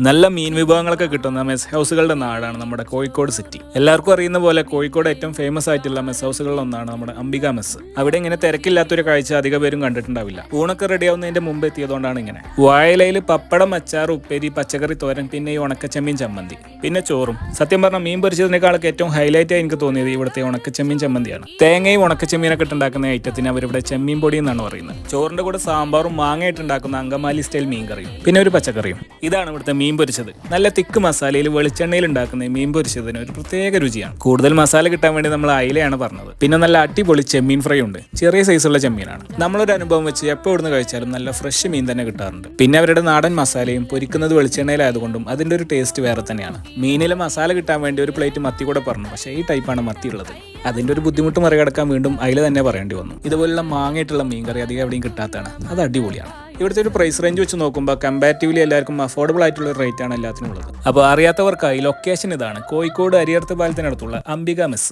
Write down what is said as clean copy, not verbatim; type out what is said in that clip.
നല്ല മീൻ വിഭവങ്ങളൊക്കെ കിട്ടുന്ന മെസ് ഹൗസുകളുടെ നാടാണ് നമ്മുടെ കോഴിക്കോട് സിറ്റി. എല്ലാവർക്കും അറിയുന്ന പോലെ കോഴിക്കോട് ഏറ്റവും ഫേമസ് ആയിട്ടുള്ള മെസ് ഹൗസുകളിൽ ഒന്നാണ് നമ്മുടെ അംബിക മെസ്. അവിടെ ഇങ്ങനെ തിരക്കില്ലാത്തൊരു കാഴ്ച അധിക പേരും കണ്ടിട്ടുണ്ടാവില്ല. ഊണൊക്കെ റെഡിയാവുന്നതിന്റെ മുമ്പ് എത്തിയതുകൊണ്ടാണ് ഇങ്ങനെ. വാഴയിലയിൽ പപ്പടം, അച്ചാർ, ഉപ്പേരി, പച്ചക്കറി തോരൻ, പിന്നെ ഈ ഉണക്കച്ചെമ്മീൻ ചമ്മന്തി, പിന്നെ ചോറും. സത്യം പറഞ്ഞാൽ മീൻ പൊരിച്ചതിനേക്കാളൊക്കെ ഏറ്റവും ഹൈലൈറ്റ് ആയി എനിക്ക് തോന്നിയത് ഇവിടുത്തെ ഉണക്കച്ചെമ്മീൻ ചമ്മന്തിയാണ്. തേങ്ങയും ഉണക്കച്ചെമ്മീനൊക്കെ ഇട്ടുണ്ടാക്കുന്ന ഐറ്റത്തിന് അവരിവിടെ ചെമ്മീൻ പൊടി എന്നാണ് പറയുന്നത്. ചോറിന്റെ കൂടെ സാമ്പാറും മാങ്ങയിട്ട് ഉണ്ടാക്കുന്ന അങ്കമാലി സ്റ്റൈൽ മീൻ കറിയും, പിന്നെ ഒരു പച്ചക്കറിയും. ഇതാണ് ഇവിടുത്തെ മീൻ പൊരിച്ചത്. നല്ല തിക്ക് മസാലയിൽ വെളിച്ചെണ്ണയിൽ ഉണ്ടാക്കുന്ന മീൻ പൊരിച്ചതിന് ഒരു പ്രത്യേക രുചിയാണ്. കൂടുതൽ മസാല കിട്ടാൻ വേണ്ടി നമ്മൾ അയിലയാണ് പറഞ്ഞത്. പിന്നെ നല്ല അടിപൊളി ചെമ്മീൻ ഫ്രൈ ഉണ്ട്. ചെറിയ സൈസുള്ള ചെമ്മീനാണ്. നമ്മളൊരു അനുഭവം വെച്ച് എപ്പോൾ ഇവിടുന്ന് കഴിച്ചാലും നല്ല ഫ്രഷ് മീൻ തന്നെ കിട്ടാറുണ്ട്. പിന്നെ അവരുടെ നാടൻ മസാലയും പൊരിക്കുന്നത് വെളിച്ചെണ്ണയിലായതുകൊണ്ടും അതിന്റെ ഒരു ടേസ്റ്റ് വേറെ തന്നെയാണ്. മീനിലെ മസാല കിട്ടാൻ വേണ്ടി ഒരു പ്ലേറ്റ് മത്തി കൂടെ പറഞ്ഞു. പക്ഷേ ഈ ടൈപ്പാണ് മത്തി ഉള്ളത്. അതിന്റെ ഒരു ബുദ്ധിമുട്ട് മറികടക്കാൻ വീണ്ടും അയില തന്നെ പറയേണ്ടി വന്നു. ഇതുപോലുള്ള മാങ്ങയിട്ടുള്ള മീൻകറി അധികം എവിടെയും കിട്ടാത്തതാണ്. അത് അടിപൊളിയാണ്. ഇവിടുത്തെ ഒരു പ്രൈസ് റേഞ്ച് വെച്ച് നോക്കുമ്പോൾ കമ്പാരിറ്റീവ്ലി എല്ലാവർക്കും അഫോർഡബിൾ ആയിട്ടുള്ള റേറ്റ് ആണ് എല്ലാത്തിനും ഉള്ളത്. അപ്പോൾ അറിയാത്തവർക്കായി ലൊക്കേഷൻ ഇതാണ്: കോഴിക്കോട് അരിയർത്ത് പാലത്തിനടുത്തുള്ള അംബിക മെസ്.